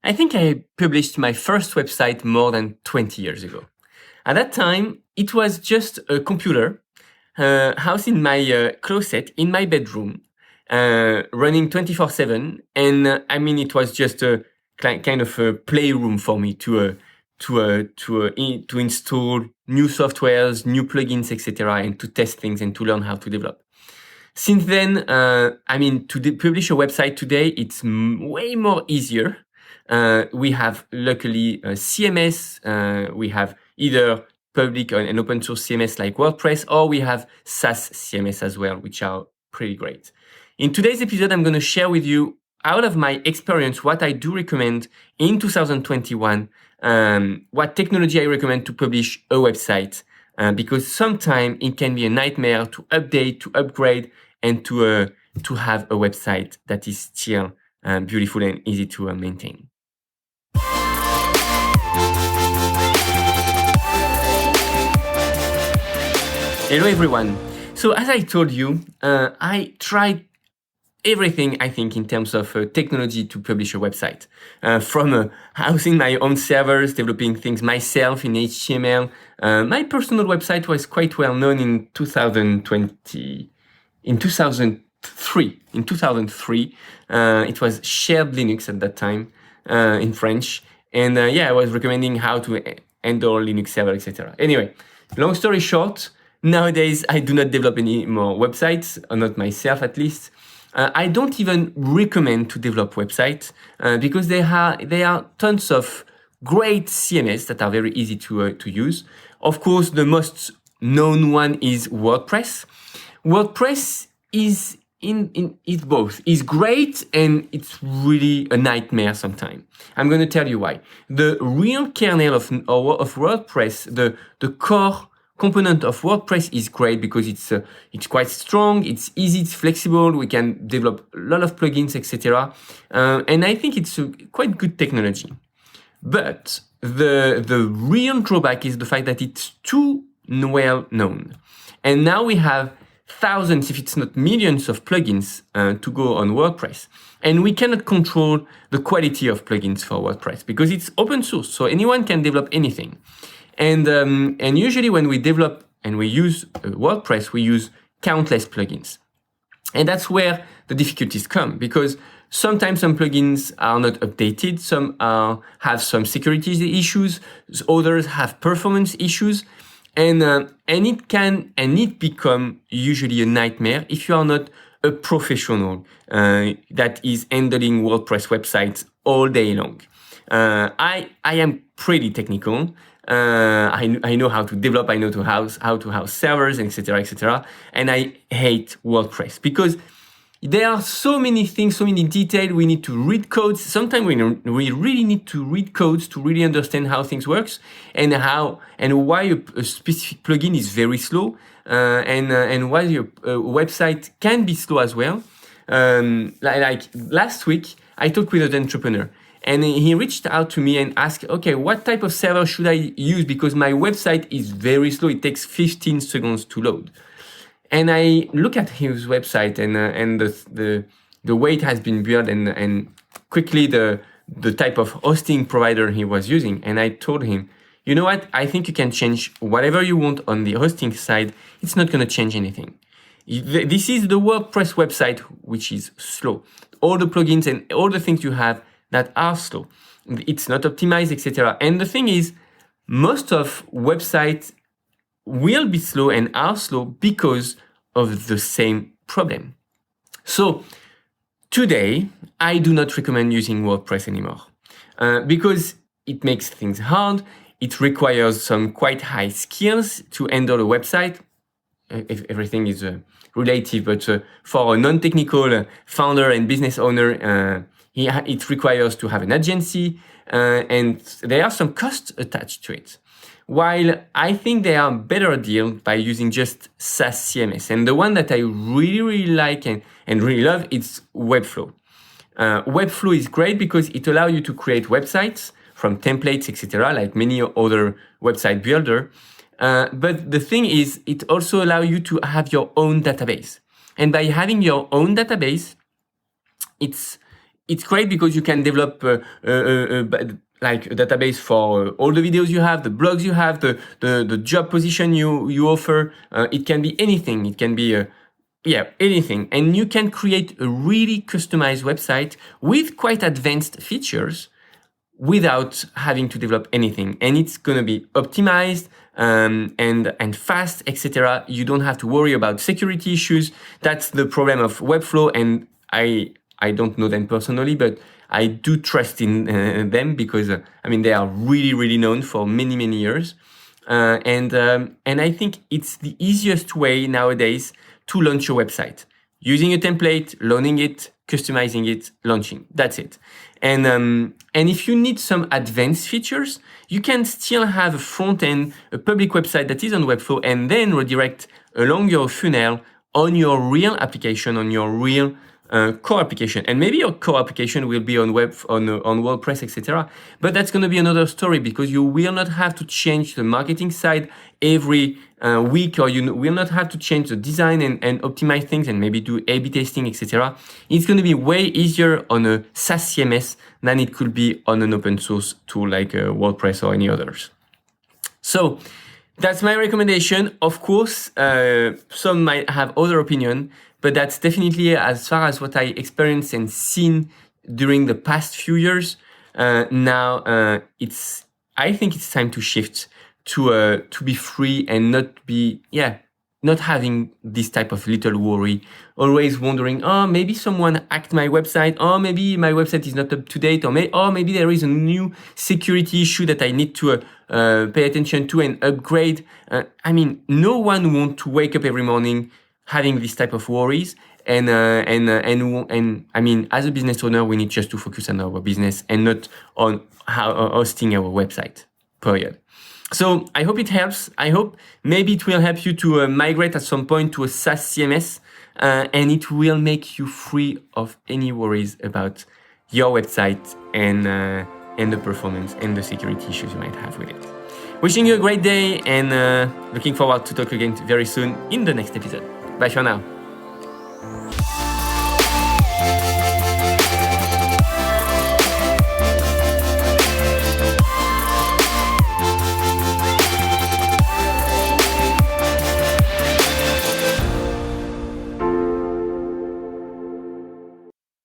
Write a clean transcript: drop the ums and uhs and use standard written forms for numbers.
I think I published my first website more than 20 years ago. At that time, it was just a computer housed in my closet in my bedroom, running 24/7. And it was just a kind of a playroom for me to install new softwares, new plugins, etc., and to test things and to learn how to develop. Since then, to publish a website today, it's way more easier. We have luckily a CMS. We have either public and open source CMS like WordPress, or we have SaaS CMS as well, which are pretty great. In today's episode, I'm going to share with you, out of my experience, what I do recommend in 2021, what technology I recommend to publish a website, because sometimes it can be a nightmare to update, to upgrade, and to have a website that is still beautiful and easy to maintain. Hello everyone. So as I told you, I tried everything, I think, in terms of technology to publish a website. From housing my own servers, developing things myself in HTML. My personal website was quite well known in 2003. In 2003, it was Shared Linux at that time in French. And I was recommending how to handle Linux server, etc. Anyway, long story short, nowadays I do not develop any more websites, or not myself at least. I don't even recommend to develop websites because there are tons of great CMS that are very easy to use. Of course, the most known one is WordPress. WordPress is both. It's great and it's really a nightmare sometimes. I'm going to tell you why. The real kernel of WordPress, the core component of WordPress is great because it's quite strong, it's easy, it's flexible. We can develop a lot of plugins, etc. And I think it's a quite good technology. But the real drawback is the fact that it's too well known. And now we have thousands, if it's not millions, of plugins to go on WordPress. And we cannot control the quality of plugins for WordPress because it's open source, so anyone can develop anything. And usually when we develop and we use WordPress, we use countless plugins. And that's where the difficulties come, because sometimes some plugins are not updated, some have some security issues, others have performance issues. And it become usually a nightmare if you are not a professional that is handling WordPress websites all day long. I am pretty technical. I know how to develop. I know how to house servers, etc., etc. And I hate WordPress because there are so many things, so many details. We need to read codes. Sometimes we really need to read codes to really understand how things works and why a specific plugin is very slow and why your website can be slow as well. Like last week, I talked with an entrepreneur and he reached out to me and asked, okay, what type of server should I use? Because my website is very slow. It takes 15 seconds to load. And I look at his website and the way it has been built and quickly the type of hosting provider he was using. And I told him, you know what? I think you can change whatever you want on the hosting side. It's not going to change anything. This is the WordPress website, which is slow. All the plugins and all the things you have that are slow. It's not optimized, etc. And the thing is, most of websites will be slow and are slow because of the same problem. So today, I do not recommend using WordPress anymore because it makes things hard. It requires some quite high skills to handle a website. If everything is relative, but for a non-technical founder and business owner, it requires to have an agency and there are some costs attached to it. While I think there are better deal by using just SaaS CMS. And the one that I really, really like and really love is Webflow. Webflow is great because it allows you to create websites from templates, etc., like many other website builder. But the thing is, it also allows you to have your own database. And by having your own database, it's great because you can develop like a database for all the videos you have, the blogs you have, the job position you offer. It can be anything. It can be anything. And you can create a really customized website with quite advanced features without having to develop anything. And it's going to be optimized and fast, etc. You don't have to worry about security issues. That's the problem of Webflow. And I don't know them personally, but I do trust in them because they are really, really known for many, many years. And I think it's the easiest way nowadays to launch a website. Using a template, loading it, customizing it, launching. That's it. And if you need some advanced features, you can still have a front end, a public website that is on Webflow, and then redirect along your funnel on your real application, on your real core application. And maybe your core application will be on WordPress, etc. But that's going to be another story because you will not have to change the marketing side every week, or you will not have to change the design and optimize things and maybe do A/B testing, etc. It's going to be way easier on a SaaS CMS than it could be on an open source tool like WordPress or any others. So that's my recommendation. Of course, some might have other opinion, but that's definitely as far as what I experienced and seen during the past few years. Now, I think it's time to shift to be free and not having this type of little worry, always wondering, maybe someone hacked my website, or maybe my website is not up to date, or maybe there is a new security issue that I need to pay attention to and upgrade. No one wants to wake up every morning having this type of worries. And as a business owner, we need just to focus on our business and not on hosting our website, period. So I hope it helps. I hope maybe it will help you to migrate at some point to a SaaS CMS, and it will make you free of any worries about your website and the performance and the security issues you might have with it. Wishing you a great day and looking forward to talk again very soon in the next episode. Bye for now.